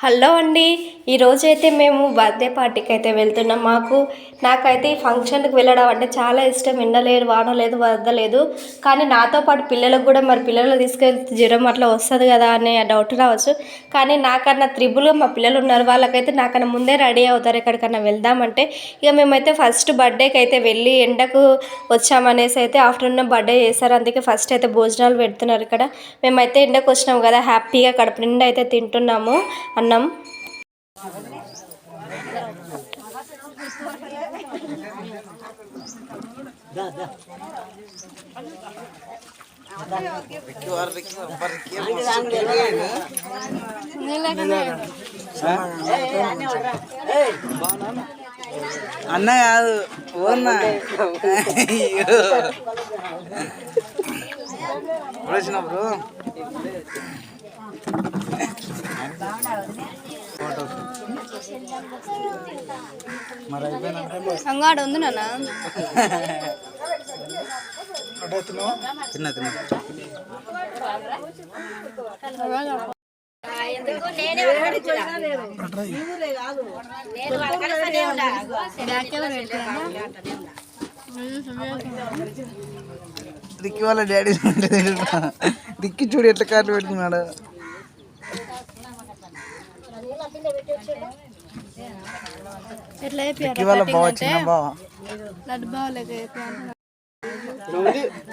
Hello అండి, ఈరోజైతే మేము బర్త్డే పార్టీకి అయితే వెళ్తున్నాం. నాకైతే ఈ ఫంక్షన్కి వెళ్ళడం అంటే చాలా ఇష్టం. ఎండలేదు, వాన లేదు, వరద లేదు. కానీ నాతో పాటు పిల్లలకు కూడా మరి పిల్లలు తీసుకెళ్తే జ్వరం అట్లా వస్తుంది కదా అనే డౌట్ రావచ్చు. కానీ నాకన్నా త్రిబుల్గా మా పిల్లలు ఉన్నారు. వాళ్ళకైతే నాకన్నా ముందే రెడీ అవుతారు ఎక్కడికన్నా వెళ్దామంటే. ఇక మేమైతే ఫస్ట్ బర్త్డేకి అయితే వెళ్ళి ఎండకు వచ్చామనేసి అయితే ఆఫ్టర్నూన్ బర్త్డే చేశారు. అందుకే ఫస్ట్ అయితే భోజనాలు పెడుతున్నారు ఇక్కడ. మేమైతే ఎండకు వచ్చినాం కదా, హ్యాపీగా కడుపు నిండా అయితే తింటున్నాము అన్నం. అన్న కాదు ఓన్నా వచ్చినప్పుడు అంగాడు ఉంది నాన్న. తిన్నా రిక్కి వాళ్ళ డాడీ రిక్కి చూడు ఎట్లా కార్లు పెడుతున్నాడు. రిక్కి వాళ్ళ బావ చిన్న బావ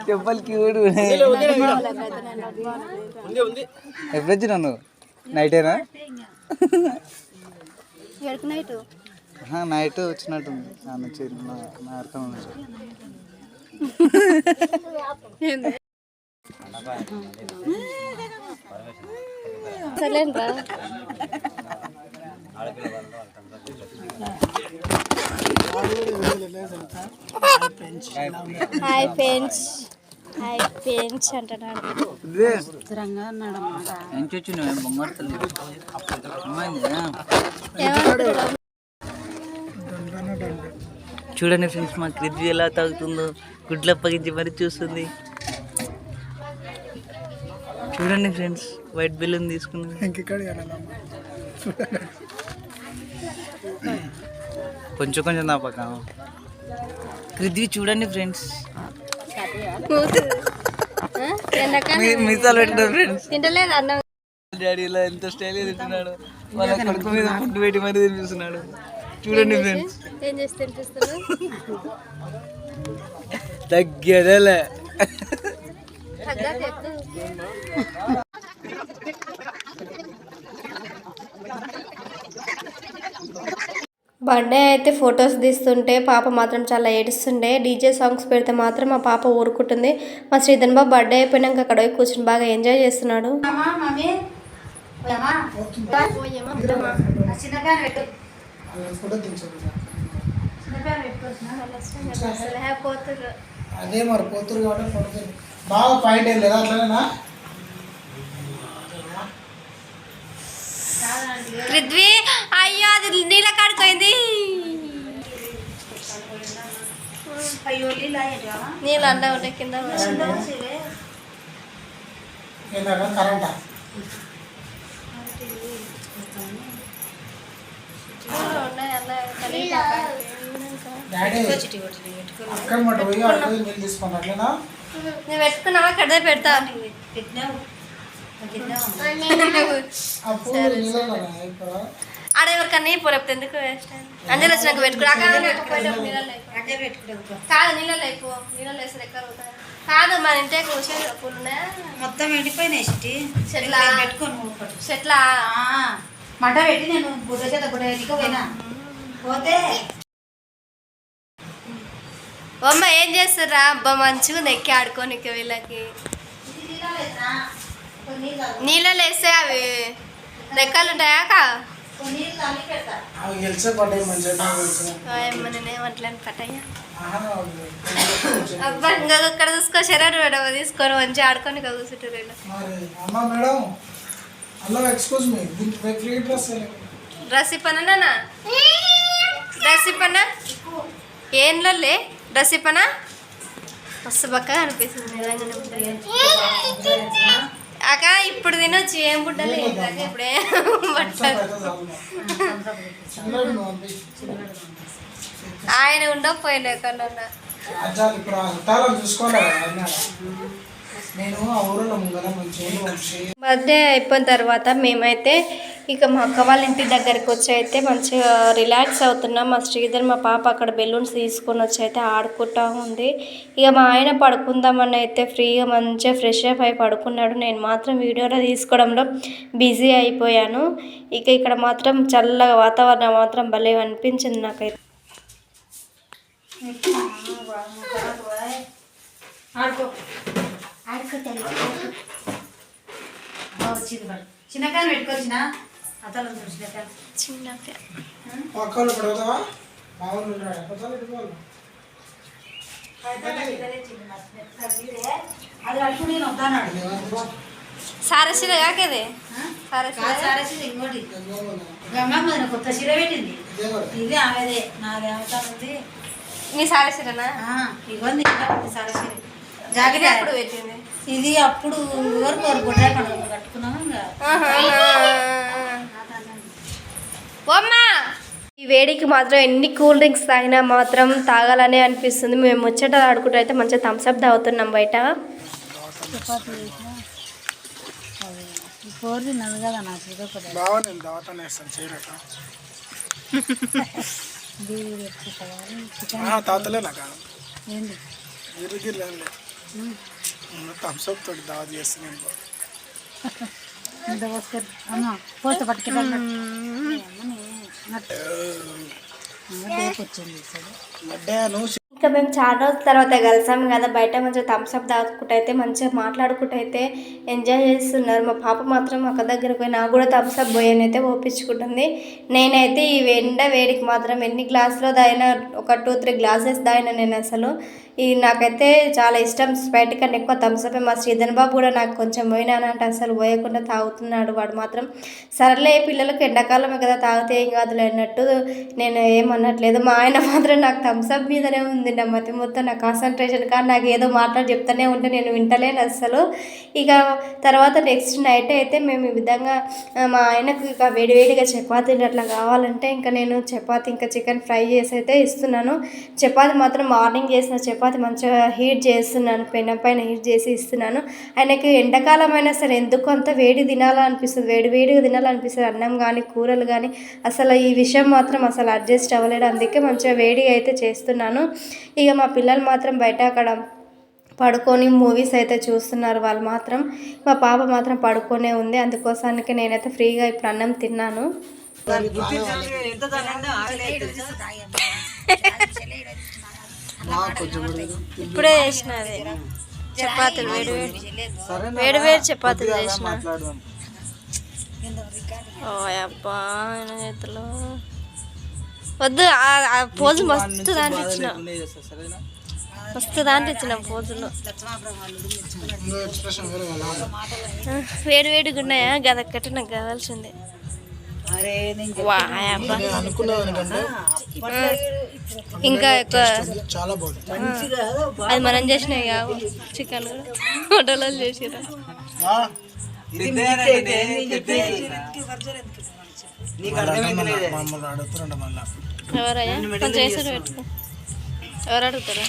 చెప్పాలి క్యూడు. ఎప్పుడు వచ్చినా నువ్వు? నైటేనా? నైట్ వచ్చినట్టుంది. నా అర్థం హాయ్ ఫ్రెండ్స్, హాయ్ ఫ్రెండ్స్ అంటున్నాడు. చూడండి ఫ్రెండ్స్, మా క్రిద్వి ఎలా తాగుతుందో. గుడ్లు అప్పగించి మరి చూస్తుంది. చూడండి ఫ్రెండ్స్, వైట్ బెలూన్ తీసుకున్నాను. కొంచెం కొంచెం నా పక్క క్రిద్వి చూడండి ఫ్రెండ్స్. మిసాలు పెట్టినారు ఫ్రెండ్స్. తింటలేదు అన్న. డాడీ ఇలా ఎంత స్టైల్గా తింటున్నాడు. వాళ్ళ కడుపు మీద ఫుడ్ పెట్టి మరీ తినిపిస్తున్నాడు. చూడండి ఫ్రెండ్స్. ఏం చేసి తినిపిస్తున్నాడు? తగ్గేదేలే. బర్త్డే అయితే ఫొటోస్ తీస్తుంటే పాప మాత్రం చాలా ఏడుస్తుండే. డీజే సాంగ్స్ పెడితే మాత్రం మా పాప ఊరుకుంటుంది. మా శ్రీధన్ బాబు బర్త్డే అయిపోయినాక అక్కడ పోయి కూర్చొని బాగా ఎంజాయ్ చేస్తున్నాడు. అదే మరి పోతురు కాబట్టి బాగా పాయింట్ ఏం లేదా అట్లనేనా? పృథ్వీ అయ్యో అది నీళ్ళ కాడిపోయింది. నీళ్ళు అండా ఉంటే కింద కరెంటా? నువ్వు పెట్టుకున్నావా? కడదే పెడతా. ఆడ ఎవరికన్నా పోలేకపోతే ఎందుకు వేస్ట్? అంజలి వచ్చినాక పెట్టుకురా. కాదు నీళ్ళలో అయిపో. నీళ్ళలో వేస్తారు ఎక్కడ పోతాయి. కాదు మన ఇంటే కూర్చొని పూలు మొత్తం ఎండిపోయినాయి. చెట్లా మంట పెట్టి నేను బుడ్డ చేత బుడ్డ పోయినా పోతే అమ్మ ఏం చేస్తారా? అబ్బా మంచిగా ఉంది ఎక్కి ఆడుకోనికి. వీళ్ళకి నీళ్ళలో వేస్తే అవి రెక్కలు ఉంటాయాక నేనేమట్లని కట్టయ్యా. అబ్బా ఇంకా ఇక్కడ చూసుకో, శరీరం మేడం తీసుకొని మంచిగా ఆడుకొని కూర్చుంటారు. డ్రెస్ ఇప్పనా? డ్రెస్ ఇప్పనా? ఏంలో డ్రెస్ ఇప్పనా? మస్తు బక్కగా అనిపిస్తుంది. అక్క ఇప్పుడు తినొచ్చు ఏం బుడ్డలు ఇప్పుడే చిన్నోడు నువ్వు పంపి. ఆయన ఉండకపోయింది ఎక్కడన్నా. అజ్జాలు ఇప్పుడు ఆ చుట్టాలను చూసుకోవాలి కదా ఆయన. నేను ఆ ఊరిలో ముంగల మంచిగా బర్త్డే అయిపోయిన తర్వాత మేమైతే ఇక మా అక్క వాళ్ళ ఇంటి దగ్గరికి వచ్చి అయితే మంచిగా రిలాక్స్ అవుతున్నాం. మా శ్రీధర్ మా పాప అక్కడ బెలూన్స్ తీసుకొని వచ్చి అయితే ఆడుకుంటా ఉంది. ఇక మా ఆయన పడుకుందామని అయితే ఫ్రీగా మంచిగా ఫ్రెష్ అప్ అయి పడుకున్నాడు. నేను మాత్రం వీడియోలో తీసుకోవడంలో బిజీ అయిపోయాను. ఇక ఇక్కడ మాత్రం చల్లగా వాతావరణం మాత్రం భలే అనిపించింది నాకైతే. ఆడుకో ఆడుకోతాను వచ్చింది మరి చిన్నకాయలు పెట్టుకొచ్చిన అతను చిన్నకాయ పక్కలు పడతావా మా ఊళ్ళు ఉన్నాడు పక్కలు పెట్టుకోవాలి. అది పట్టుకుని నేను వద్దన్నాడు సారశిర కాకదే సారసి ఇంకోటి గంగమ్మ కొత్త చీర పెట్టింది ఇది ఆమెదే నాది అవుతానుంది నీ సారశిరనా ఇవ్వండి సారసి జాకెట్ ఎప్పుడు పెట్టింది ఇది అప్పుడు ఎవరు గుడ్డ కట్టుకున్నాము ఓమ్మా ఈ వేడికి మాత్రం ఎన్ని కూల్ డ్రింక్స్ తాగినా మాత్రం తాగాలనే అనిపిస్తుంది. మేము ముచ్చట ఆడుకుంటూ అయితే మంచిగా థమ్స్అప్ తాగుతున్నాం బయట. బాగా నేను దావతానే వేస్తాను చేయరట తాతలే నాకు గిరిగిరి థమ్స్అప్ తోటి దావా చేస్తున్నాను. పోతే పట్టుకెళ్ళి ఇంకా మేము చాలా రోజుల తర్వాత కలిసాము కదా బయట మంచిగా థమ్స్అప్ తాగుకుంటూ అయితే మంచిగా మాట్లాడుకుంటూ అయితే ఎంజాయ్ చేస్తున్నారు. మా పాప మాత్రం అక్క దగ్గరకు పోయి నాకు కూడా థమ్స్అప్ పోయానైతే ఓపించుకుంటుంది. నేనైతే ఈ వేడికి మాత్రం ఎన్ని గ్లాసులో దాయినా ఒక 2-3 గ్లాసెస్ దాయినా నేను అసలు. ఇది నాకైతే చాలా ఇష్టం. స్ప్రైట్ కన్నా ఎక్కువ థమ్స్అప్. మా శ్రీధర్ బాబు కూడా నాకు కొంచెం పోయినానంటే అసలు పోయకుండా తాగుతున్నాడు. వాడు మాత్రం సరేలే పిల్లలకు ఎండాకాలమే కదా తాగితే ఏం కాదులే అన్నట్టు నేను ఏమన్నట్లేదు. మా ఆయన మాత్రం నాకు థమ్స్అప్ మీదనే ఉంది నా మతి మొత్తం. నా కాన్సన్ట్రేషన్ కానీ నాకు ఏదో మాటలు చెప్తూనే ఉంటే నేను వింటలేను అసలు. ఇక తర్వాత నెక్స్ట్ నైట్ అయితే మేము ఈ విధంగా మా ఆయనకు ఇక వేడివేడిగా చపాతీలు అట్లా కావాలంటే ఇంకా నేను చపాతీ ఇంకా చికెన్ ఫ్రై చేసి అయితే ఇస్తున్నాను. చపాతీ మాత్రం మార్నింగ్ చేసిన చపాతీ మంచిగా హీట్ చేస్తున్నాను, పెనం పైన హీట్ చేసి ఇస్తున్నాను. ఆయనకి ఎండాకాలం అయినా సరే ఎందుకు అంత వేడి తినాలనిపిస్తుంది, వేడిగా తినాలనిపిస్తుంది. అన్నం కానీ కూరలు కానీ అసలు ఈ విషయం మాత్రం అసలు అడ్జస్ట్ అవ్వలేడు. అందుకే మంచిగా వేడిగా అయితే చేస్తున్నాను. ఇక మా పిల్లలు మాత్రం బయట అక్కడ పడుకొని మూవీస్ అయితే చూస్తున్నారు. వాళ్ళు మాత్రం మా పాప మాత్రం పడుకొనే ఉంది. అందుకోసానికి నేనైతే ఫ్రీగా ఇప్పుడు అన్నం తిన్నాను. ఇప్పుడే చేసిన అది చపాతీలు వేడి చపాతీలు చేసిన. ఓ అబ్బా చేతిలో వద్దు. ఆ పోజు మస్తు దాంట్లో ఇచ్చిన పోజులు వేడిగా ఉన్నాయా? గదక్కటి నాకు కావాల్సిందే. ఇంకా ఎక్కువ అది మనం చేసినాయి కావు. చికెన్ హోటల్లో చేసిరా ఎవరయ్యా కొంచెం చేసాడు పెట్టుకో. ఎవరు అడుగుతారా?